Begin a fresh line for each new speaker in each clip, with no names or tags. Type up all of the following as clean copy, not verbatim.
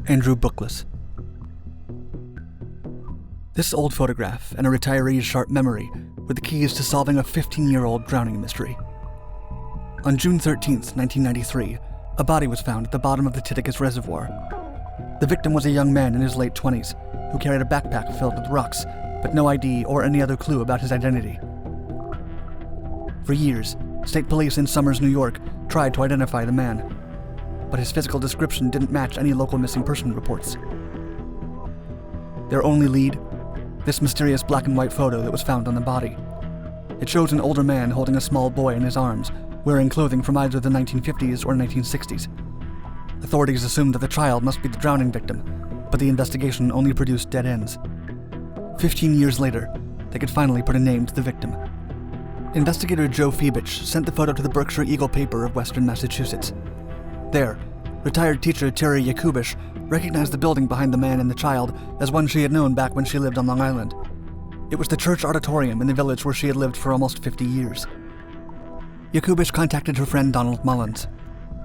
Andrew Bookless. This old photograph and a retiree's sharp memory were the keys to solving a 15-year-old drowning mystery. On June 13th, 1993, a body was found at the bottom of the Titicus Reservoir. The victim was a young man in his late 20s who carried a backpack filled with rocks, but no ID or any other clue about his identity. For years, state police in Somers, New York, tried to identify the man, but his physical description didn't match any local missing person reports. Their only lead? This mysterious black and white photo that was found on the body. It shows an older man holding a small boy in his arms, wearing clothing from either the 1950s or 1960s. Authorities assumed that the child must be the drowning victim, but the investigation only produced dead ends. 15 years later, they could finally put a name to the victim. Investigator Joe Fiebich sent the photo to the Berkshire Eagle paper of Western Massachusetts. There, retired teacher Terry Yakubish recognized the building behind the man and the child as one she had known back when she lived on Long Island. It was the church auditorium in the village where she had lived for almost 50 years. Yakubish contacted her friend Donald Mullins,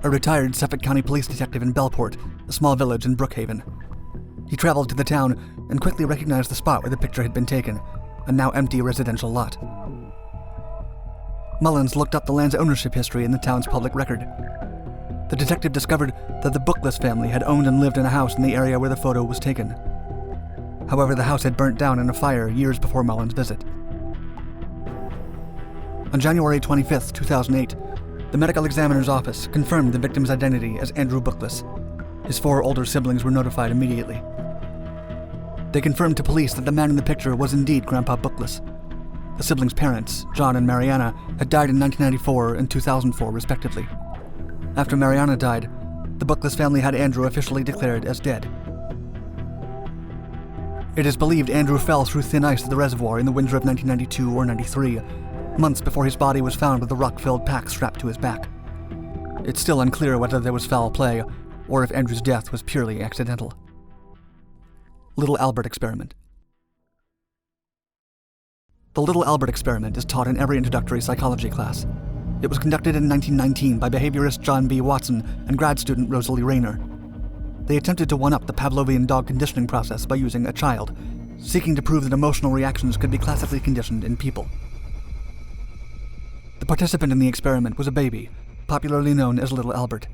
a retired Suffolk County police detective in Bellport, a small village in Brookhaven. He traveled to the town and quickly recognized the spot where the picture had been taken, a now empty residential lot. Mullins looked up the land's ownership history in the town's public record. The detective discovered that the Bookless family had owned and lived in a house in the area where the photo was taken. However, the house had burnt down in a fire years before Mullins' visit. On January 25, 2008, the medical examiner's office confirmed the victim's identity as Andrew Bookless. His 4 older siblings were notified immediately. They confirmed to police that the man in the picture was indeed Grandpa Bookless. The siblings' parents, John and Mariana, had died in 1994 and 2004 respectively. After Mariana died, the Bookless family had Andrew officially declared as dead. It is believed Andrew fell through thin ice of the reservoir in the winter of 1992 or 93, months before his body was found with a rock-filled pack strapped to his back. It's still unclear whether there was foul play, or if Andrew's death was purely accidental. Little Albert Experiment. The Little Albert Experiment is taught in every introductory psychology class. It was conducted in 1919 by behaviorist John B. Watson and grad student Rosalie Rayner. They attempted to one-up the Pavlovian dog conditioning process by using a child, seeking to prove that emotional reactions could be classically conditioned in people. The participant in the experiment was a baby, popularly known as Little Albert.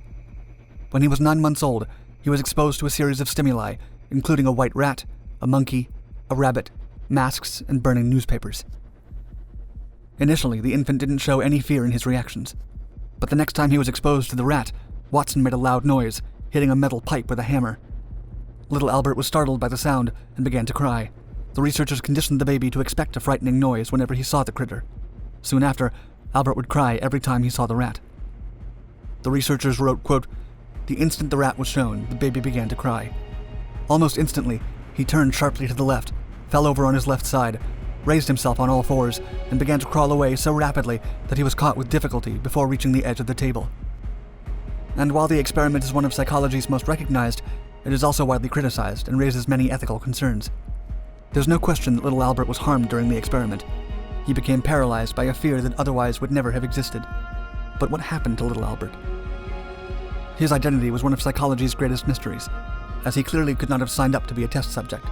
When he was 9 months old, he was exposed to a series of stimuli, including a white rat, a monkey, a rabbit, masks, and burning newspapers. Initially, the infant didn't show any fear in his reactions, but the next time he was exposed to the rat, Watson made a loud noise, hitting a metal pipe with a hammer. Little Albert was startled by the sound and began to cry. The researchers conditioned the baby to expect a frightening noise whenever he saw the critter. Soon after, Albert would cry every time he saw the rat. The researchers wrote, quote, "The instant the rat was shown, the baby began to cry. Almost instantly, he turned sharply to the left, fell over on his left side, raised himself on all fours, and began to crawl away so rapidly that he was caught with difficulty before reaching the edge of the table." And while the experiment is one of psychology's most recognized, it is also widely criticized and raises many ethical concerns. There's no question that Little Albert was harmed during the experiment. He became paralyzed by a fear that otherwise would never have existed. But what happened to Little Albert? His identity was one of psychology's greatest mysteries, as he clearly could not have signed up to be a test subject.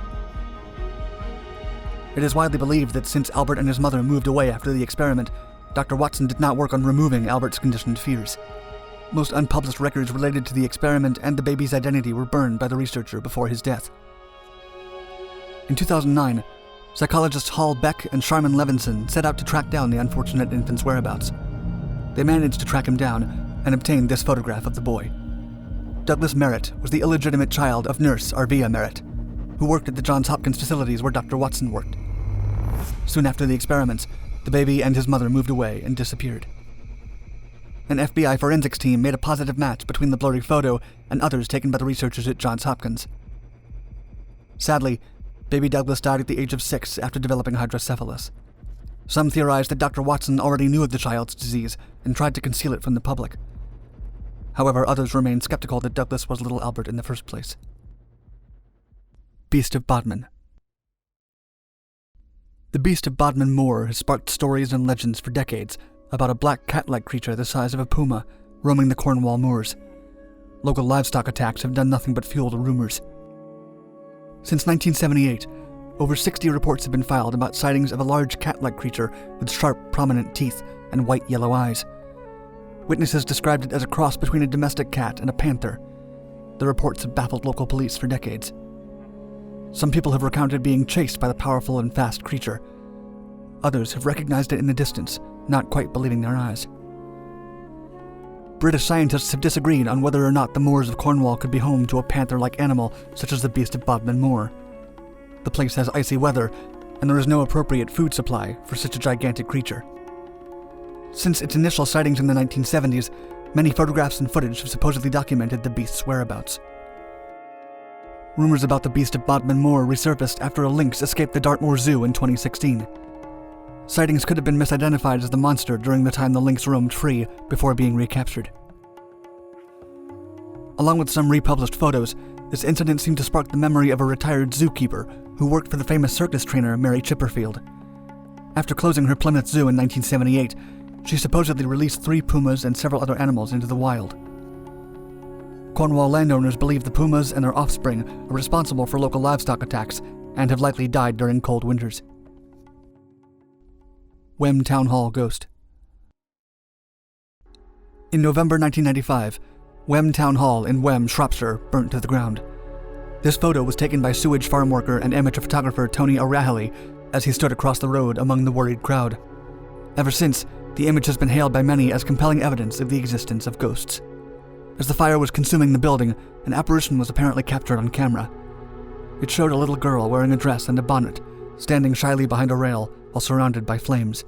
It is widely believed that since Albert and his mother moved away after the experiment, Dr. Watson did not work on removing Albert's conditioned fears. Most unpublished records related to the experiment and the baby's identity were burned by the researcher before his death. In 2009, psychologists Hall Beck and Sharman Levinson set out to track down the unfortunate infant's whereabouts. They managed to track him down and obtained this photograph of the boy. Douglas Merritt was the illegitimate child of nurse Arvia Merritt, who worked at the Johns Hopkins facilities where Dr. Watson worked. Soon after the experiments, the baby and his mother moved away and disappeared. An FBI forensics team made a positive match between the blurry photo and others taken by the researchers at Johns Hopkins. Sadly, baby Douglas died at the age of 6 after developing hydrocephalus. Some theorized that Dr. Watson already knew of the child's disease and tried to conceal it from the public. However, others remained skeptical that Douglas was Little Albert in the first place. Beast of Bodmin. The Beast of Bodmin Moor has sparked stories and legends for decades about a black cat-like creature the size of a puma roaming the Cornwall moors. Local livestock attacks have done nothing but fuel the rumors. Since 1978, over 60 reports have been filed about sightings of a large cat-like creature with sharp, prominent teeth and white-yellow eyes. Witnesses described it as a cross between a domestic cat and a panther. The reports have baffled local police for decades. Some people have recounted being chased by the powerful and fast creature. Others have recognized it in the distance, not quite believing their eyes. British scientists have disagreed on whether or not the moors of Cornwall could be home to a panther-like animal such as the Beast of Bodmin Moor. The place has icy weather, and there is no appropriate food supply for such a gigantic creature. Since its initial sightings in the 1970s, many photographs and footage have supposedly documented the beast's whereabouts. Rumors about the Beast of Bodmin Moor resurfaced after a lynx escaped the Dartmoor Zoo in 2016. Sightings could have been misidentified as the monster during the time the lynx roamed free before being recaptured. Along with some republished photos, this incident seemed to spark the memory of a retired zookeeper who worked for the famous circus trainer Mary Chipperfield. After closing her Plymouth Zoo in 1978, she supposedly released 3 pumas and several other animals into the wild. Cornwall landowners believe the pumas and their offspring are responsible for local livestock attacks and have likely died during cold winters. Wem Town Hall Ghost. In November 1995, Wem Town Hall in Wem, Shropshire, burnt to the ground. This photo was taken by sewage farm worker and amateur photographer Tony O'Rahilly as he stood across the road among the worried crowd. Ever since, the image has been hailed by many as compelling evidence of the existence of ghosts. As the fire was consuming the building, an apparition was apparently captured on camera. It showed a little girl wearing a dress and a bonnet, standing shyly behind a rail while surrounded by flames.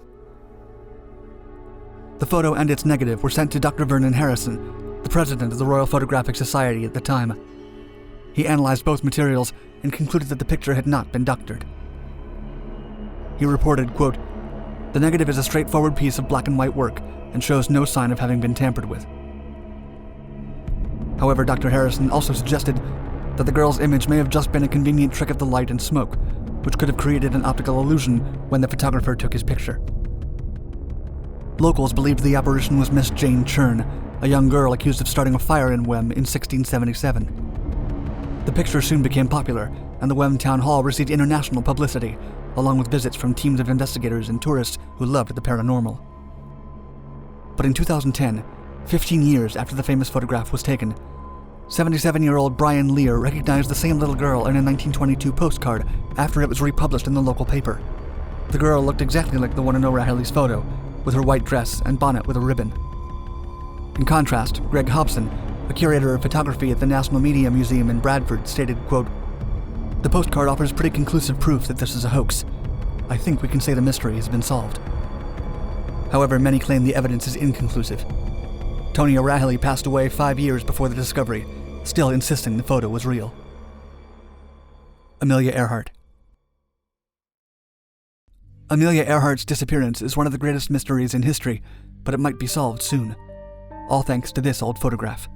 The photo and its negative were sent to Dr. Vernon Harrison, the president of the Royal Photographic Society at the time. He analyzed both materials and concluded that the picture had not been doctored. He reported, quote, "The negative is a straightforward piece of black and white work and shows no sign of having been tampered with." However, Dr. Harrison also suggested that the girl's image may have just been a convenient trick of the light and smoke, which could have created an optical illusion when the photographer took his picture. Locals believed the apparition was Miss Jane Churn, a young girl accused of starting a fire in Wem in 1677. The picture soon became popular, and the Wem Town Hall received international publicity, along with visits from teams of investigators and tourists who loved the paranormal. But in 2010, 15 years after the famous photograph was taken, 77-year-old Brian Lear recognized the same little girl in a 1922 postcard after it was republished in the local paper. The girl looked exactly like the one in O'Rahilly's photo, with her white dress and bonnet with a ribbon. In contrast, Greg Hobson, a curator of photography at the National Media Museum in Bradford, stated, quote, "The postcard offers pretty conclusive proof that this is a hoax. I think we can say the mystery has been solved." However, many claim the evidence is inconclusive. Tony O'Rahilly passed away 5 years before the discovery, still insisting the photo was real. Amelia Earhart. Amelia Earhart's disappearance is one of the greatest mysteries in history, but it might be solved soon. All thanks to this old photograph.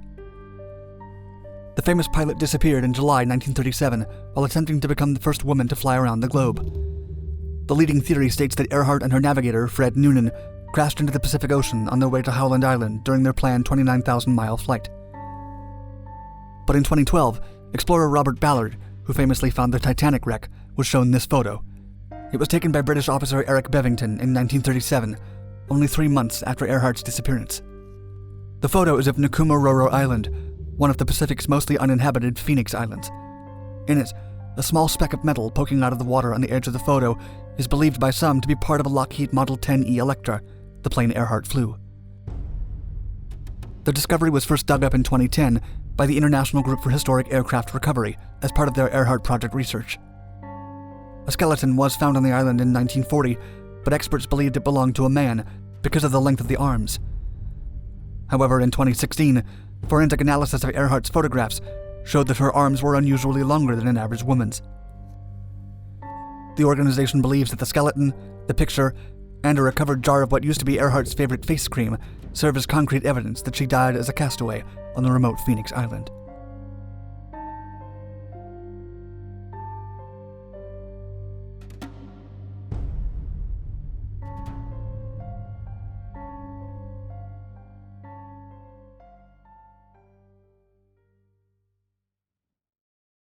The famous pilot disappeared in July 1937 while attempting to become the first woman to fly around the globe. The leading theory states that Earhart and her navigator, Fred Noonan, crashed into the Pacific Ocean on their way to Howland Island during their planned 29,000-mile flight. But in 2012, explorer Robert Ballard, who famously found the Titanic wreck, was shown this photo. It was taken by British officer Eric Bevington in 1937, only 3 months after Earhart's disappearance. The photo is of Nkumaroro Island, one of the Pacific's mostly uninhabited Phoenix Islands. In it, a small speck of metal poking out of the water on the edge of the photo is believed by some to be part of a Lockheed Model 10E Electra, the plane Earhart flew. The discovery was first dug up in 2010 by the International Group for Historic Aircraft Recovery as part of their Earhart Project research. A skeleton was found on the island in 1940, but experts believed it belonged to a man because of the length of the arms. However, in 2016, forensic analysis of Earhart's photographs showed that her arms were unusually longer than an average woman's. The organization believes that the skeleton, the picture, and a recovered jar of what used to be Earhart's favorite face cream serve as concrete evidence that she died as a castaway on the remote Phoenix Island.